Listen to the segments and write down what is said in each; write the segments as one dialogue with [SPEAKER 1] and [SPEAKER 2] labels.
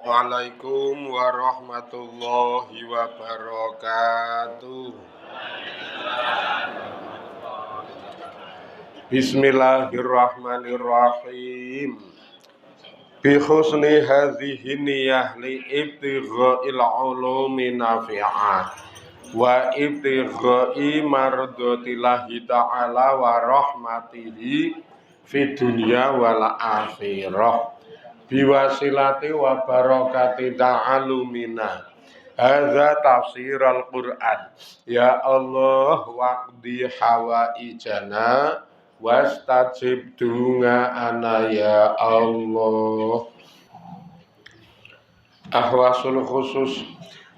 [SPEAKER 1] Assalamualaikum warahmatullahi wabarakatuh. Bismillahirrahmanirrahim. Bi husni hadhihi niyyah li ibtigha'il ulumi nafi'ah wa ibtigha'i mardatillahi ta'ala wa rahmatihi fid dunya wal akhirah. Biwasilati wa barakati ta'alumina hadza tafsir al-Qur'an. Ya Allah waqdi hawaijana wastajib du'ana ya Allah. Ahwasul khusus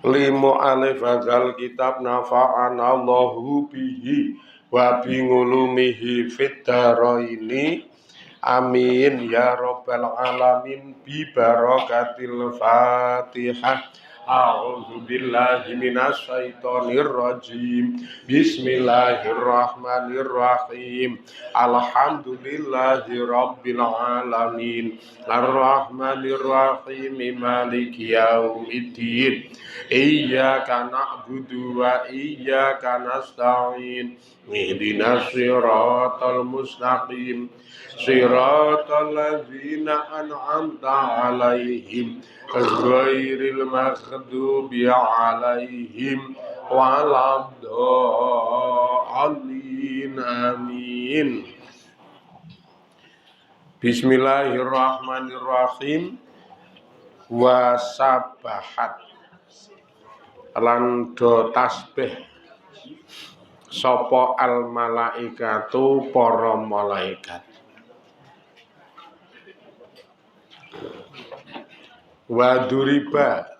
[SPEAKER 1] limu alif hadzal kitab nafa'ana Allahu bihi wa bingulumihi fid dharaini. Amin ya rabbal alamin bi barakatil Fatihah. A'udzu billahi minasy syaithanir rajim. Bismillahirrahmanirrahim. Alhamdulillahi rabbil alamin. Arrahmanir rahim. Maliki yaumiddin. Iyyaka na'budu wa iyyaka nasta'in. Ihdinas siratal mustaqim. Siratal ladzina an'amta 'alaihim ghairil maghdubi 'alaihim waladdallin. Amin. Bismillahirrahmanirrahim. Wa sabahat lan do tasbih sapa al malaikatu para malaikat. Wa duriba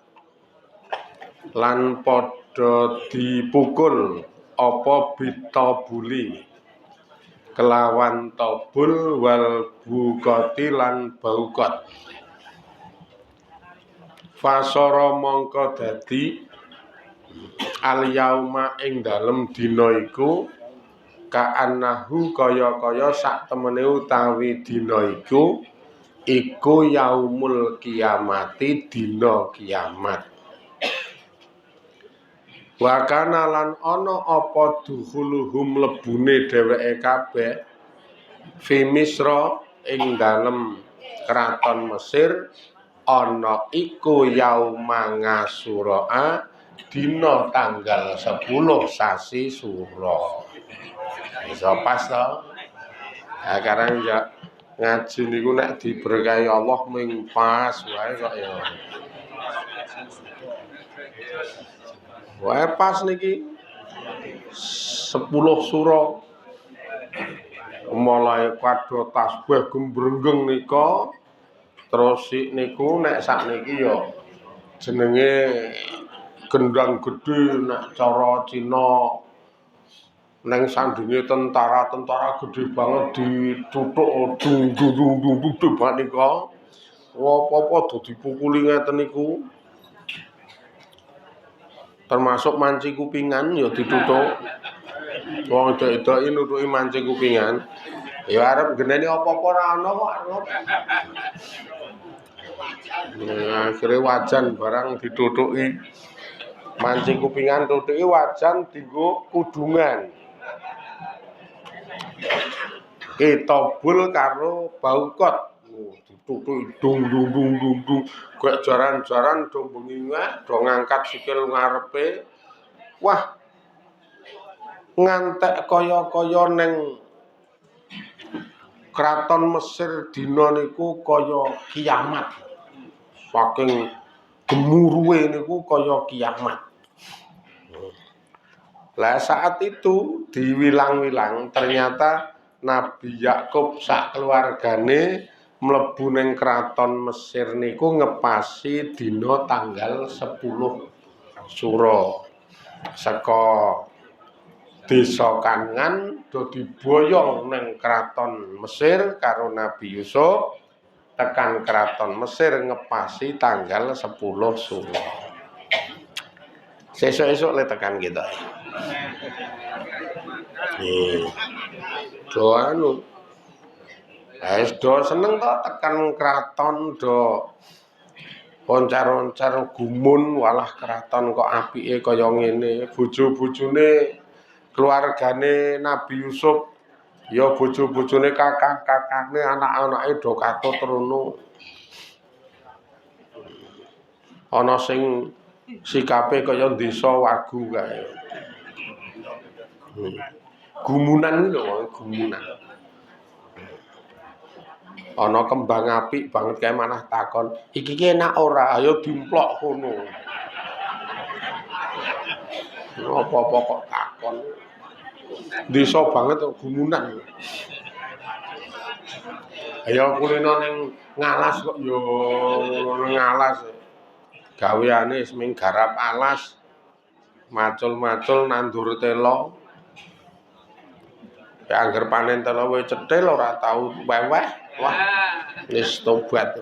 [SPEAKER 1] lan padha dipukul apa bitabuli kelawan tabul wal bukati lan baukot. Fasara mongko dadi al yauma ing dalem dina iku ka'annahu kaya-kaya sak temene utawi dina iku yaumul kiamati, dina kiamat. Wa kana lan ana apa dukhuluhum lebune dheweke kabeh fi Misra ing dalem kraton Mesir ana iku yauma Ngasura, dina tanggal 10 sasi Sura. Bisa pas to? Nah, karang ya ngaji niku nek diberkahi Allah ming pas wae kok ya. Wae pas niki 10 sura. Mulai kadho tasbih gembrenggeng nika terus niku nek sakniki ya jenenge gendang gedhe nek cara Cina. Neng sandinge tentara gede banget dituthuk dung debat nika. Apa-apa do dipukuli ngeten niku. Termasuk manci kupingan ya dituthuk. Wong edok-edoki nuthuki manci kupingan. Ya arep geneni apa-apa ora ana kok arep. Akhire wajan barang dituthuki. Manci kupingan tuthuki wajan dienggo kudungan. Tabul karo baukot. Dituthuk dung gek jaran-jaran do bengi do ngangkat sikil ngarepe. Wah. Ngantek kaya-kaya ning kraton Mesir dina niku kaya kiamat. Saking gemuruhe niku kaya kiamat. Lah saat itu diwilang-wilang ternyata Nabi Yakub sak keluargane mlebu ning kraton Mesir niku ngepasi dina tanggal 10 Sura. Saka desa Kan'an do diboyong ning kraton Mesir karo Nabi Yusuf tekan kraton Mesir ngepasi tanggal 10 Sura. Sesuk-esuk le tekan kita. Do anu. Do seneng to tekan kraton do oncar-oncar gumun walah keraton kok apike kaya ngene. Bojo-bojone keluargane Nabi Yusuf ya bojo-bojone kakang-kakane anak-anake do katut rono. Ana sing sikape kaya desa wagu kae. Gumunan lho, gumunan. Ana kembang apik banget kae manah takon, "Iki ki enak ora? Ayo dimplok kono." Apa-apa kok takon. Desa banget kok gumunan. Ayo kulino ning ngalas kok yo ngalas. Gaweane seming garap alas. Macul-macul nandur telo. Ya angger panen telo wae cethil ora tau weweh. Wah. Wis tobat.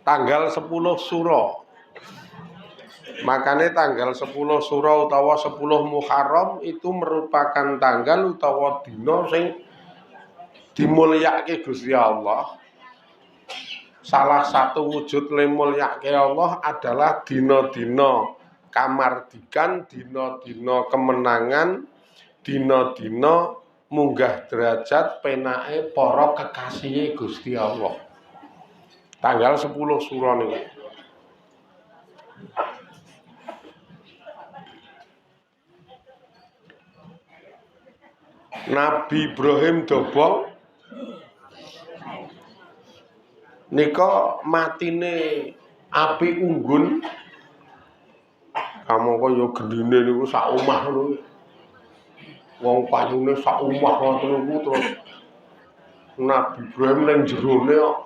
[SPEAKER 1] Tanggal 10 Suro. Makanya tanggal 10 Suro utawa 10 Muharram itu merupakan tanggal utawa dina sing dimulyakake Gusti Allah. Salah satu wujud mulyakake Allah adalah dina-dina kamardikan, dina-dina kemenangan, dina-dina munggah derajat penake para kekasihe Gusti Allah. Tanggal 10 Suro niku. Nabi Ibrahim dobong nika matine api unggun. Kamu kok yo gendine niku sak omah ngono. Wong payune sak omah ngoten niku terus Nabi Ibrahim ning jerone kok.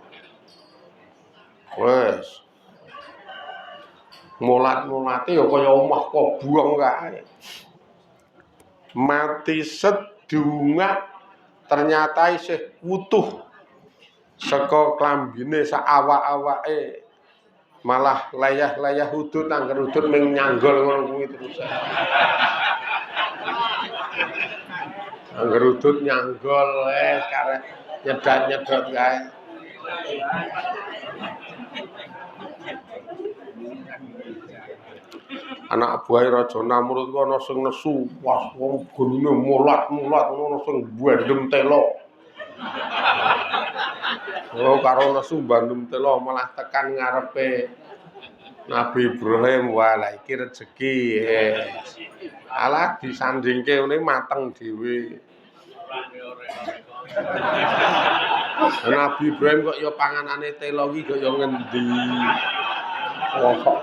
[SPEAKER 1] Wes. Mulat-mulate ya kaya omah kok buang kae. Mati sedunga ternyata isih wutuh saka klambine sak awak-awake malah layah-layah udut angger udut ming nyanggol ngono kuwi terus. Angger udut nyanggol karek nyedot-nyedot kae. Anak buah Raja Namrud ku ana sing nesu, wah wong gunune mulat-mulat ngono sing bandem telo. Oh karo nesu bandem telo malah tekan ngarepe Nabi Ibrahim, wah lah iki rezeki. Alah disandingke ngene mateng dhewe. Nabi Ibrahim kok ya panganane telo iki kok ya ngendi. Wah.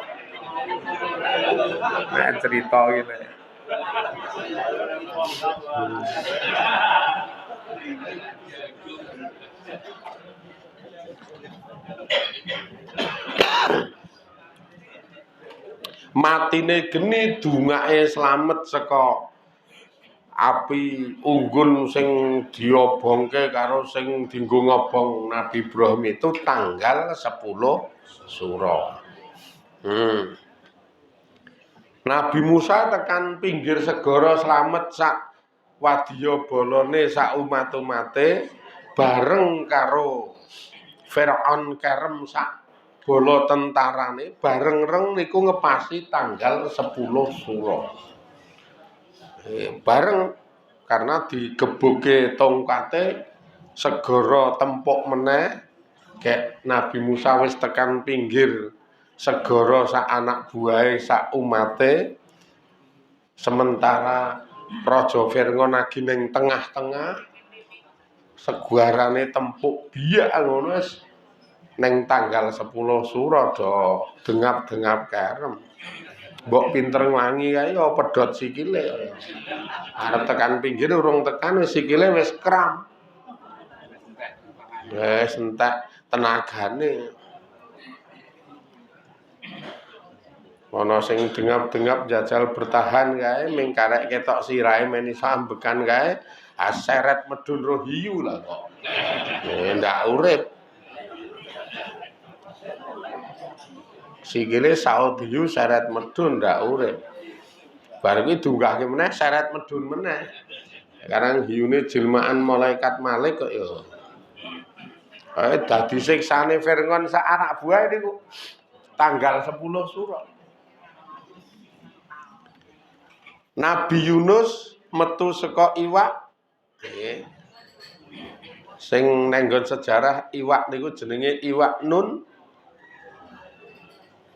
[SPEAKER 1] Nek cerita ngene. Matine geni dungake slamet saka api unggun sing diobongke karo sing dienggo ngobong Nabi Ibrahim itu tanggal 10 Suro. Nabi Musa tekan pinggir segara slamet sak wadya bolone sak umat-umate bareng karo Firaun kerem sak bala tentarane bareng-reng niku ngepasi tanggal 10 Suro. Bareng karena digebuke tongkate segara tempuk meneh kek Nabi Musa wis tekan pinggir segara sak anak buahe sak umate sementara Raja Fir'aun lagi ning tengah-tengah seguarane tempuk biak ngono wis ning tanggal 10 Suro do dengap-dengap kerem. Mbok pinter nglangi kae ya pedhot sikile. Arep tekan pinggir urung tekan wis sikile wis kram. Wis entek tenagane. Ana sing dengap-dengap jajal bertahan kae ming karek ketok sirahe meni sambekan kae aseret medun roh hiyu lah kok. Ndak urip. Sikile saut hiyu seret medun ndak urip. Bar kuwi dunggahke meneh seret medun meneh. Sekarang hiyune jelmaan malaikat Malik kok ya. Dadi siksane Fir'aun sak anak buah niku tanggal 10 Suro. Nabi Yunus metu saka iwak. Sing nenggon sejarah iwak niku jenenge iwak nun.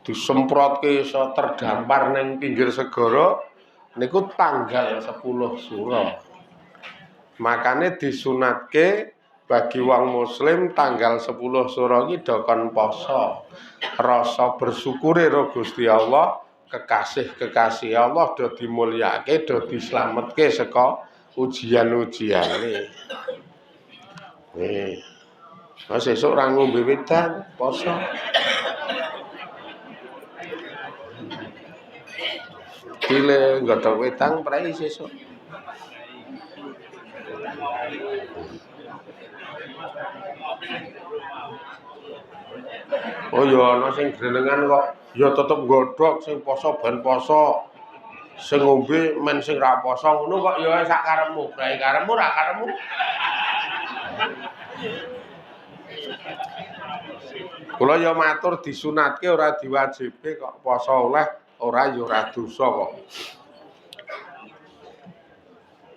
[SPEAKER 1] Disemprotke iso terdampar ning pinggir segara niku tanggal 10 Suro. Makane disunatke bagi wong muslim tanggal 10 Suro iki dokon poso. Rasa bersyukure karo Gusti Allah, kekasih-kekasih Allah do dimulyake, do dislametke saka ujian-ujiane. Mas esuk ora ngombe wedan poso. Kile nggodhog wedang prei sesuk. Oh ya ana sing grenengan kok ya tetep nggodhog sing poso ben poso. Sing ngombe men sing ra poso ngono kok ya sak karepmu, prei karepmu ra karepmu. Kula ya matur disunatke ora diwajibke kok poso oleh ora ya ora dosa kok.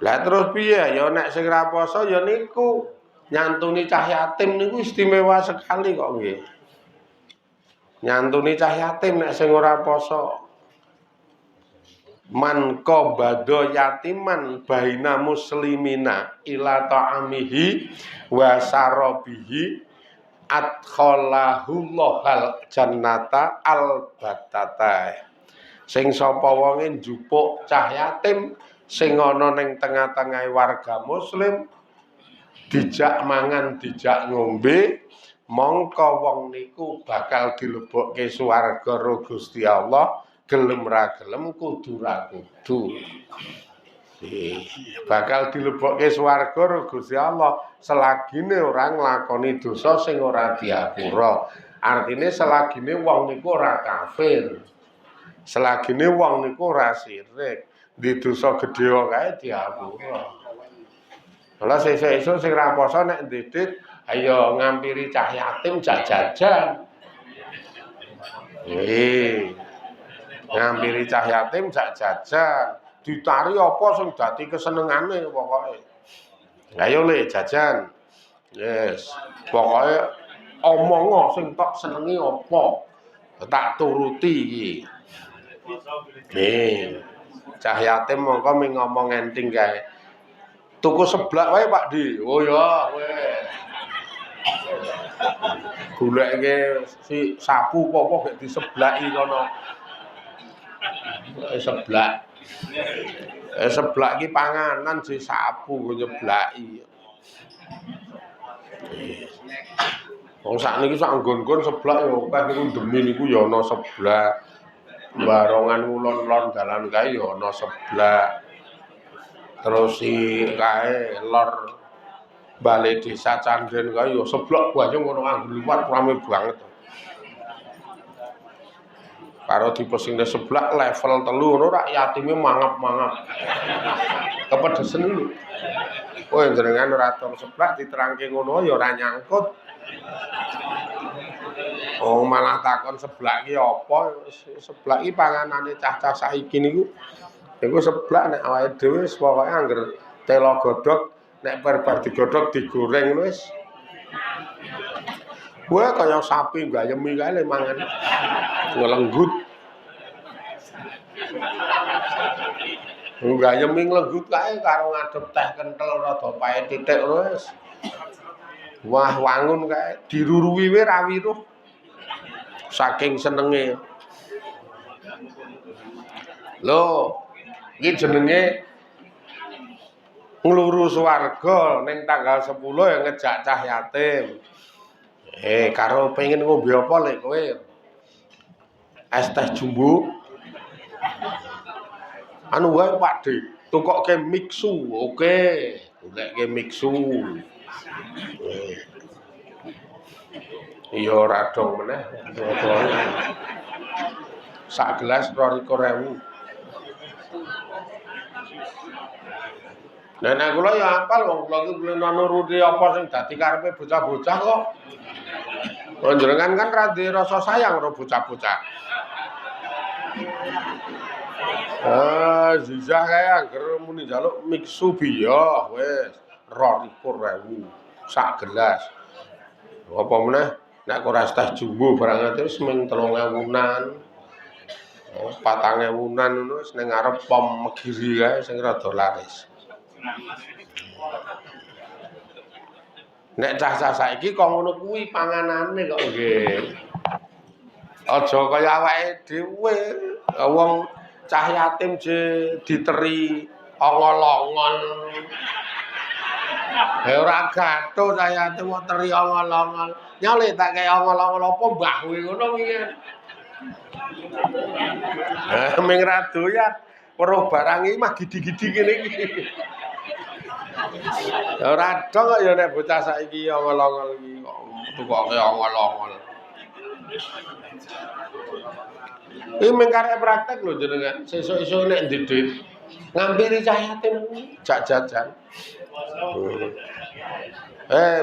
[SPEAKER 1] Lah terus piye ya nek sing ra poso ya niku nyantuni cah yatim niku istimewa sekali kok nggih. Nyantuni cah yatim nek sing ora poso. Man qabada yatiman baina muslimina ila ta'amihi wa sarabihi adkhalahullahu jannata albatata. Sing sapa wonge njupuk cah yatim sing ana ning tengah-tengah warga muslim dijak mangan dijak ngombe mongko wong niku bakal dilebokke swarga karo Gusti Allah gelem ra gelem kudu ra kudu. Bakal dilebokke swarga karo Gusti Allah selagine ora nglakoni dosa sing ora diapura. Artine selagine wong niku ora kafir. Selagine wong niku ora syirik, di dosa gedhe kae diapura. Lah sesuk-esuk sing ra poso nek ndedit ayo ngampiri cah yatim jak jajan. Ngampiri cah yatim jak jajan. Ditari apa sing dadi kesenengane pokoke. Ayo le jajan. Yes. Pokoke omongo sing tok senengi apa. Tak turuti iki. Cah yatim mongko ming ngomong enting kae. Tuku seblak wae Pak Di. Oh ya, weh. Goleke si sapu apa gek diseblaki kono. Seblak. Seblak iki panganan si sapu nggo nyeblaki. Wong sakniki sak nggon-nggon seblak ya akeh niku demi niku ya ana seblak. Barongan ulon-ulon dalan kae ya ana seblak. Terus si kae lor Balai Desa Candren kae ya seblak banyu ngono anggo liwat rame banget. Karo dipesingne seblak level 3 ngono rak yatime mangap-mangap. Kepedesen lho. Kowe jenengan ora tong seblak diterangke ngono ya ora nyangkut. Oh malah takon seblak ki apa? Seblak ki panganane cah-cah saiki niku. Iku seblak nek awake dhewe wis pokoke angger telo godhog nek bar digodhog digoreng wis. Wah kaya sapi gayemi kae le mangan. Ngelenggut. Gayemi ngelenggut kae karo ngadep teh kenthel rada pae titik wis. Wah wangun kae diruruwi wae ra wiruh. Saking senenge. Lho, iki jenenge ngluru swarga ning tanggal 10 ya ngejak cah yatim. Karo pengen ngombe apa lek kowe? Es teh jumbo. Anu wae Pak De, tukokke mixu. Oke, goleke mixu. Iya ora dong meneh. Sak gelas 22.000. Nek kula ya apal wong kula iki kulino nuruti apa sing dadi karepe bocah-bocah kok. Panjenengan kan ra duwe rasa sayang karo bocah-bocah. Zizah kae angger muni njaluk Mitsubishi ya wis 22.000 sak gelas. Apa meneh nek ora teh jumbo barang terus mung 3.000-an. 4.000-an ngono wis ning ngarep pom Megiri kae sing rada laris. Nek cah-cah saiki kok ngono kuwi panganane kok nggih. Aja kaya awake dhewe. Wong cah yatim je diteri ongol-ongol. Ora gathuk cah yatim kok teri ongol-ongol. Nyole tak kaya ongol-ongol apa mbah kowe ngono kuwi. Ming ra doyan. Weruh barang iki mah gidi-gidi ngene iki. Ora dong kok ya nek bocah saiki ongol-ongol iki kok tukoke ongol-ongol. Iki mung karek praktek lho jenengan. Sesuk-esuk nek ndek dhuwit ngampiri cah yatim jak jajan.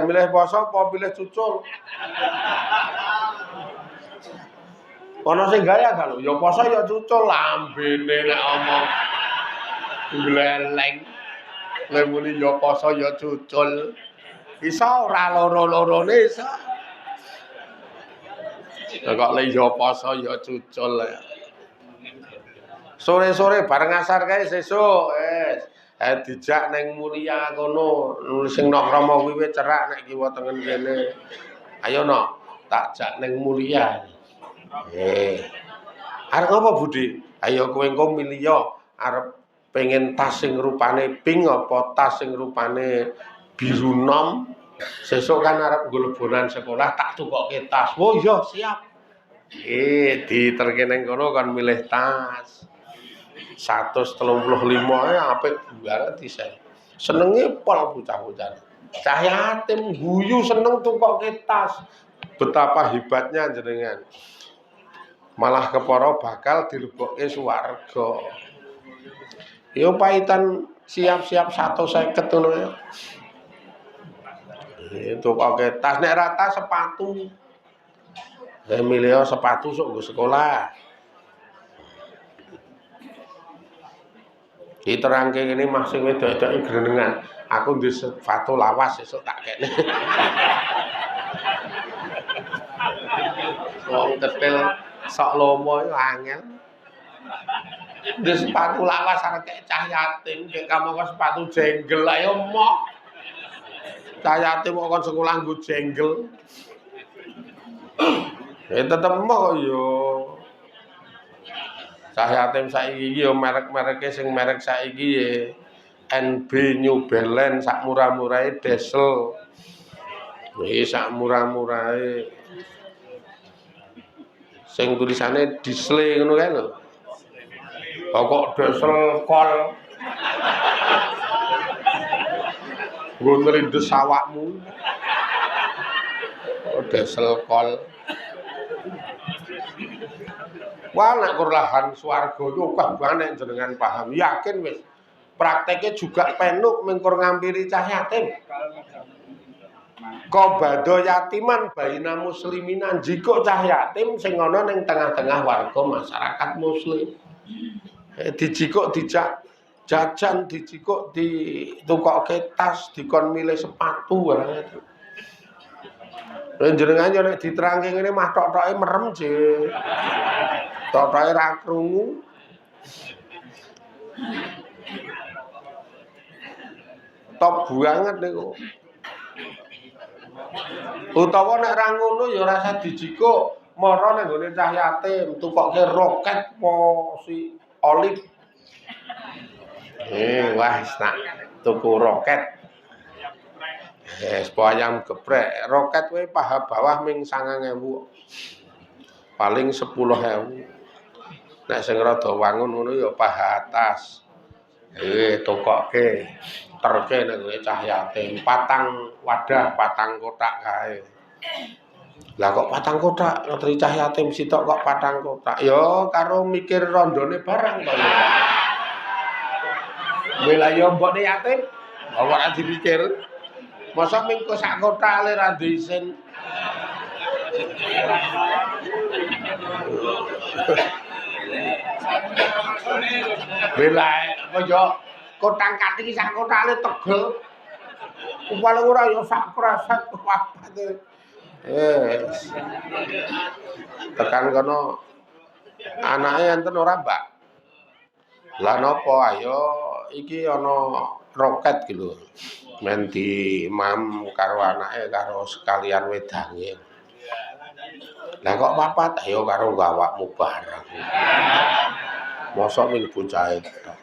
[SPEAKER 1] Milih poso apa pilih cucul? Ana sing gaya kan lho, ya poso ya cucul lambene nek omong gleleng. Nek muni ya poso ya cucul. Iso ora loro-lorone iso. Kok le ya poso ya cucul. Sore-sore bareng asar kae sesuk wis. Dijak ning Mulia kono sing Nakrama kuwi cerak nek kiwa tengen kene. Ayo no, tak jak ning Mulia. Arep apa Budi? Ayo kowe engko milih yo arep pengen tas sing rupane pink apa tas sing rupane biru nom. Sesuk kan arep nggo lebonan sekolah tak tukokke tas. Oh iya siap. Diterke ning kono kan milih tas. 135 apik banget isa. Senenge pol bocah-bocah. Cah yatim guyu seneng tukokke tas. Betapa hebatnya jenengan. Malah kepara bakal dilebokke swarga. Yo paitan siap-siap 150 ngono ya. Tukokke tas nek rata sepatu. Milih sepatu sok nggo sekolah. Diterangke ngene Mas sing wedok-wedoke grenengan. Aku ndek sepatu lawas sesuk tak kene. Wong tetel sok lomo yo angel. Ndek sepatu lawas arek cah yatim, kayak kamu kok sepatu jenggel ayo moh. Cah yatim kok kon sekolah nggo jenggel. Tetep moh yo. Cah yatim saiki iki yo merek-mereke sing merek saiki ya NB New Balance sak murah-murahe Diesel. Sak murah-murahe. Sing tulisane Disle ngono kae lho. Kok Diesel kol. Nggo ngrindes awakmu. Diesel kol. Wah nek kurlahan swarga yo akeh banget jenengan paham. Yakin wis. Prakteke juga penuk mengkur ngampiri cah yatim. Qabado yatiman baina muslimina jiko cah yatim sing ana ning tengah-tengah warga masyarakat muslim. Dijikuk dijak jajan, dijikuk ditukokke tas, dikon milih sepatu barang itu. Jenengan yo nek diterangke ngene mah tok-toke merem je. Tok-toke ra krungu. Top banget niku. Utawa nek ra ngono ya rasa dijikuk mara nang gone cah yatim tukokke roket po si Olip. Wah tak tuku roket. Ayam geprek, roket kuwi paha bawah ming 9.000. Paling 10.000. Nek sing rada wangun ngono ya paha atas. Tukokke terke nek cah yatim, patang wadah, patang kotak kae. Lah kok patang kotak, ngetri cah yatim sitok kok patang kotak. Ya karo mikir rondone barang to. Mila yo mbokne yatim Ora dipikir. Masa mingko sak kothake ra diisin. Belae apa yo kotang kating sak kothake tegel. Upale ora yo sak kresek wabate. Tekan kono anake enten ora, Mbak? Lah napa ayo iki ana roket iki lho. Men di mam karo anake karo sekalian wedange. Lah kok papat ayo karo gawakmu bareng. Mosok ming bocahe tok.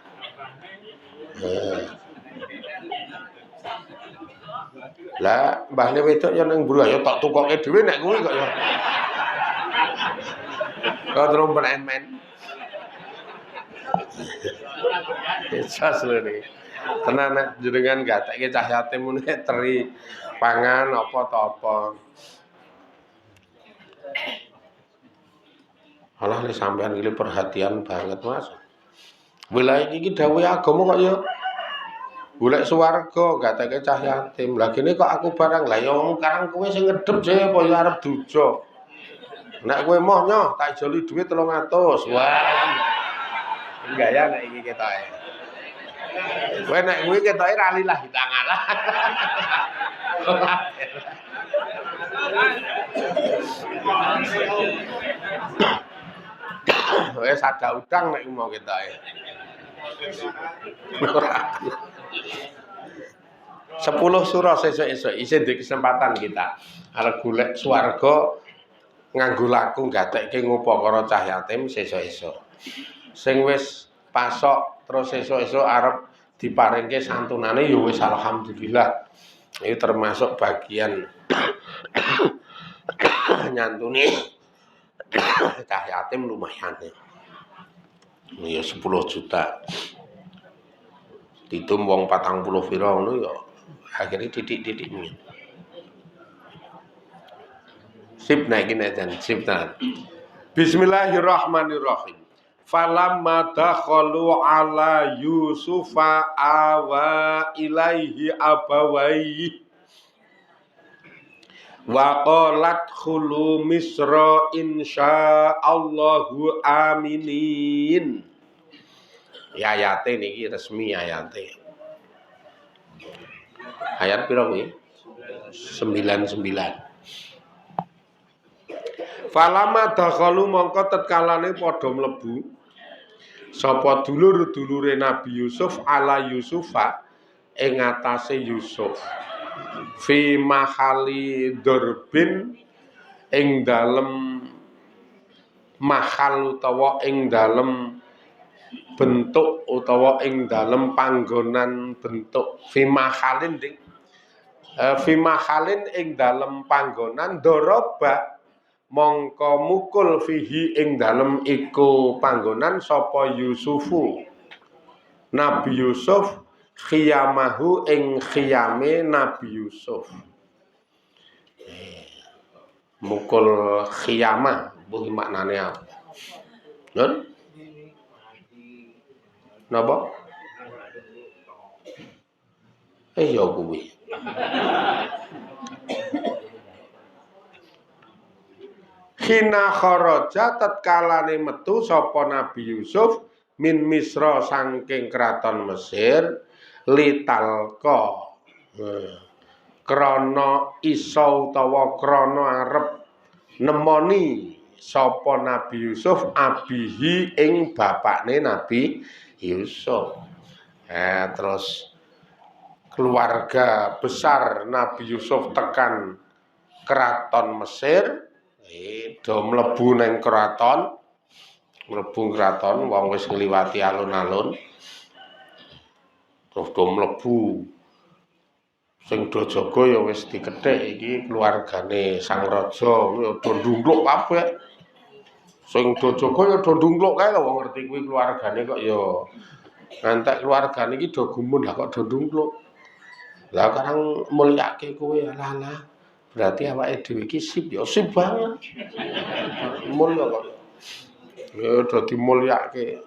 [SPEAKER 1] Lah mbahne wedok ya ning mburu ayo tok tukoke dhewe nek kuwi kok ya. Kok terus men. Jas lho niki. Tenan nek jenengan gatekke cah yatim mune teri pangan apa ta apa. Alah nek sampean iki perhatian banget, Mas. Wilayah iki dawuhe agama kok ya golek swarga gatekke cah yatim. Lah kene kok aku barang. Lah ya wong karang kowe sing ngedep je apa ya arep duja. Nek kowe moh nyoh tak joli dhuwit 300. Wah. Gaya nek iki ketoke. Kowe nek kuwi ketoke ra lillahi ta'ala. Wes ada udang nek mau ketoke. 10 surah sesuk-esuk isih di kesempatan kita. Arep golek swarga nganggo laku gatekke ngopo karo cah yatim sesuk-esuk. Sing wis pasok terus esuk-esuk arep diparingke santunane ya wis alhamdulillah. Ini termasuk bagian nyantuni cah yatim lumayan. Ya 10 juta. Ditum wong 40 pira ngono ya akhirnya titik-titik ini. Sip naik ini dan sip tan. Bismillahirrahmanirrahim. Falamma dakhalu ala Yusufa awa ilaihi abawaihi wa qalat khulu misra insyaallahu aminin. Ya ayate niki resmi ayate. Ayat pira kuwi? 99. Falama dakhalu mongko tetkalane padha mlebu sapa dulur-dulure Nabi Yusuf ala Yusufa ing atase Yusuf fi mahali durbin ing dalem mahal utawa ing dalem bentuk utawa ing dalem panggonan bentuk fi mahalin ing dalem panggonan doroba mongko mukul fihi ing dalem iku panggonan sapa Yusufu Nabi Yusuf khiyamahu ing khiyame Nabi Yusuf. Mukul khiyamah kuwi maknane apa? Nun? Napa? Ya kuwi. Hina kharaja tatkalane metu sapa Nabi Yusuf min Misra saking kraton Mesir litalqa krana isa utawa krana arep nemoni sapa Nabi Yusuf abihi ing bapakne Nabi Yusuf. Terus keluarga besar Nabi Yusuf tekan kraton Mesir. Do mlebu ning kraton, wong wis ngliwati alun-alun. Terus do mlebu. Sing do jaga ya wis dikethik iki keluargane sang raja, ya do ndungkluk kabeh. Sing do jaga ya do ndungkluk kae lho wong ngerti kuwi keluargane kok ya ngantek keluargane iki do gumun lah kok do ndungkluk. Lah karang mulyake kowe alah-alah. Berarti awake dhewe iki sip ya sip banget. Mulya kok. Ya dadi mulyake.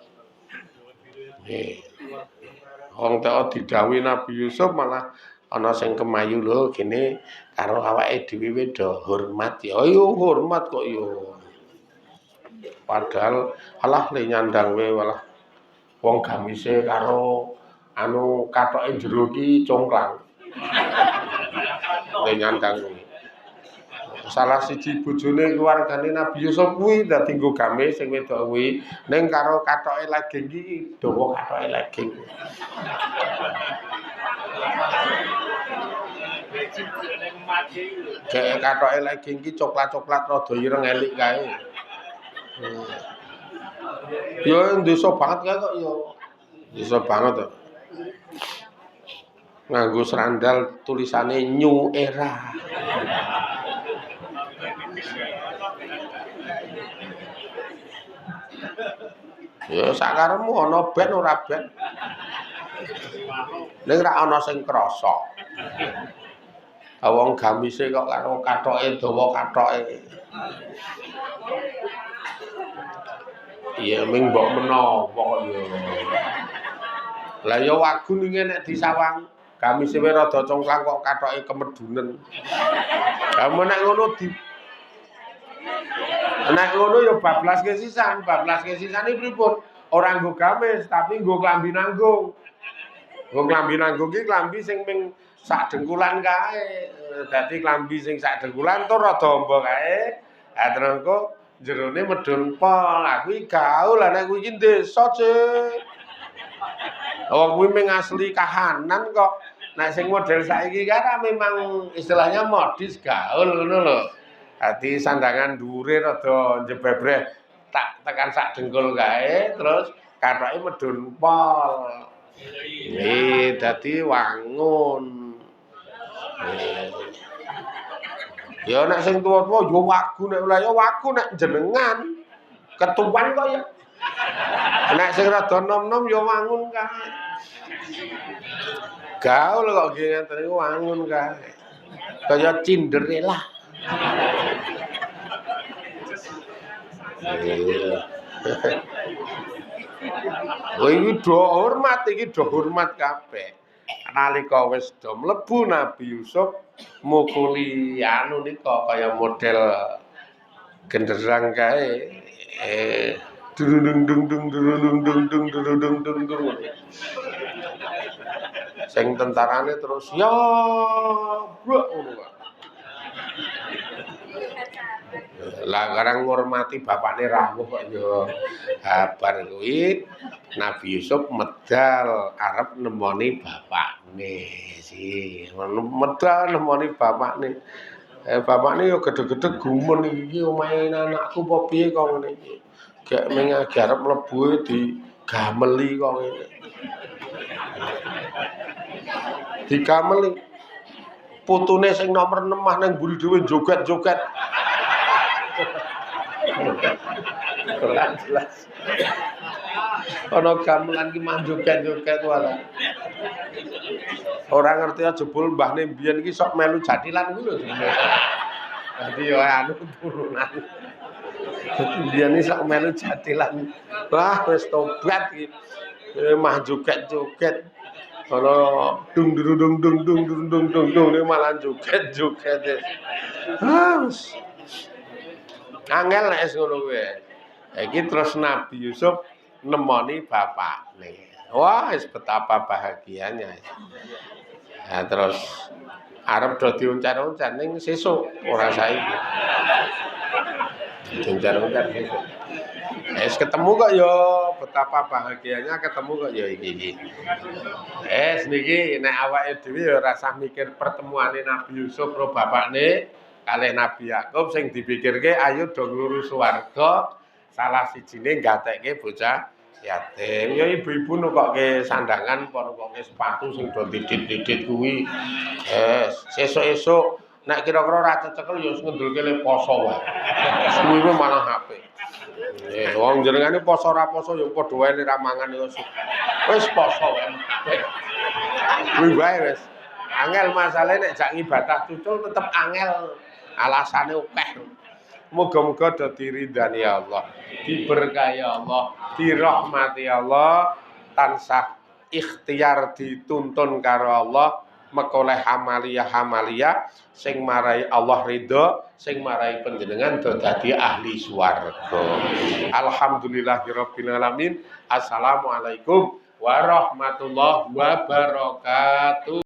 [SPEAKER 1] Wong teko didhawuhi Nabi Yusuf malah ana sing kemayu lho kene karo awake dhewe do hormat ya. Yo hormat kok yo. Padahal alah le nyandang we walah wong gamise karo anu katoke jero ki congklang. Le nyandang. Salah siji bojone keluargane Nabi Yusuf kuwi dadi nggo gamis sing wedok kuwi ning karo katoke legging iki dawa katoke legging. Kayak katoke legging iki coklat-coklat rada ireng elik kae. Ya desa banget kae kok ya. Desa banget kok. Nganggo srandal tulisane New Era. Ya sakaremu ana ben ora ben. Ning ra ana sing krasa. Wong gamise kok karo katoke dawa katoke. Iya ming mbok menawa kok ya. Lah ya wagu ninge nek disawang gamise we rada congklang kok katoke kemedunen. Lah nek ngono nek ngono ya bablas kesisan iki pripun? Ora nggo gamis tapi nggo klambi nanggung. Nggo klambi nanggung iki klambi sing ming sak dengkulan kae. Dadi klambi sing sak dengkulan tur rada amba kae. Ha terus engko jerone medun pol. Lah kuwi gaul lah nek kuwi iki desa, Cik. Wong kuwi ming asli kahanan kok. Nek sing model saiki kan memang istilahnya modis gaul ngono lho. Dadi sandangan dhuwure rada njebebreh tak tekan sak dengkul kae terus kathoke medun pol. Dadi wangun. Ya nek sing tuwa-tuwa yo wagu nek ora ya wagu nek jenengan ketuwan kok ya. Nek sing rada nom-nom ya wangun kae. Gaul kok nggih ngeten niku wangun kae. Kaya Cinderella. Oh iki do hormat kabeh. Nalika wis do mlebu Nabi Yusuf mukuli anu nika kaya model genderang kae. Dung dung dung dung dung dung dung dung dung dung dung. Sing tentarane terus ya blok ngono. Lah karang ngurmati bapakne rawuh kok ya. Bar kuwi Nabi Yusuf medal arep nemoni bapakne sih. Medal nemoni bapakne. Bapakne ya gedhe-gedhe gumun iki omahe anakku apa piye kok ngene iki. Gek ming arep mlebu digameli kok ngene. Digameli. Putune sing nomor 6 mah nang mburi dhewe joget-joget. Ora jelas. Ana gamelan ki mah joget-joget wae. Ora ngerti jebul mbahne mbiyen iki sok melu jatilan kuwi lho. Dadi yo anu turunan. Mbiyen iki sok melu jatilan. Wah wis tobat iki. Mah joget-joget. Ana dung dung dung dung dung dung dung dung dung malah joget-joget. Angel nek ngono kuwi. Iki terus Nabi Yusuf nemoni bapakne. Wah, wis betapa bahagianya. Nah, terus arep do diuncar-uncar ning sesuk ora saiki. Diuncar-uncar sesuk. Wis ketemu kok ya, betapa bahagianya ketemu kok ya iki. Niki nek awake dhewe ya ora usah mikir pertemuane Nabi Yusuf karo bapakne kalih Nabi Yakub sing dipikirke ayo do ngluru swarga salah sijine nggatekke bocah yatim. Ya ibu-ibu nukokke sandangan apa nukokke sepatu sing do didit-didit kuwi. Sesuk-esuk nek kira-kira ora cecekel ya ngendulke le poso wae. Kuwi malah apik. Wong jenengane poso ora poso ya padha wae nek ra mangan ya wis poso wae. Kuwi wae wis. Angel masalahe nek jak ngibadah cucul tetep angel. Alasane akeh. Muga-muga dadi ridhani Allah, diberkahi Allah, dirahmati Allah, tansah ikhtiar dituntun karo Allah mekoleh hamalia sing marai Allah ridho, sing marai panjenengan dadi ahli swarga. Alhamdulillahirabbil alamin. Assalamualaikum warahmatullahi wabarakatuh.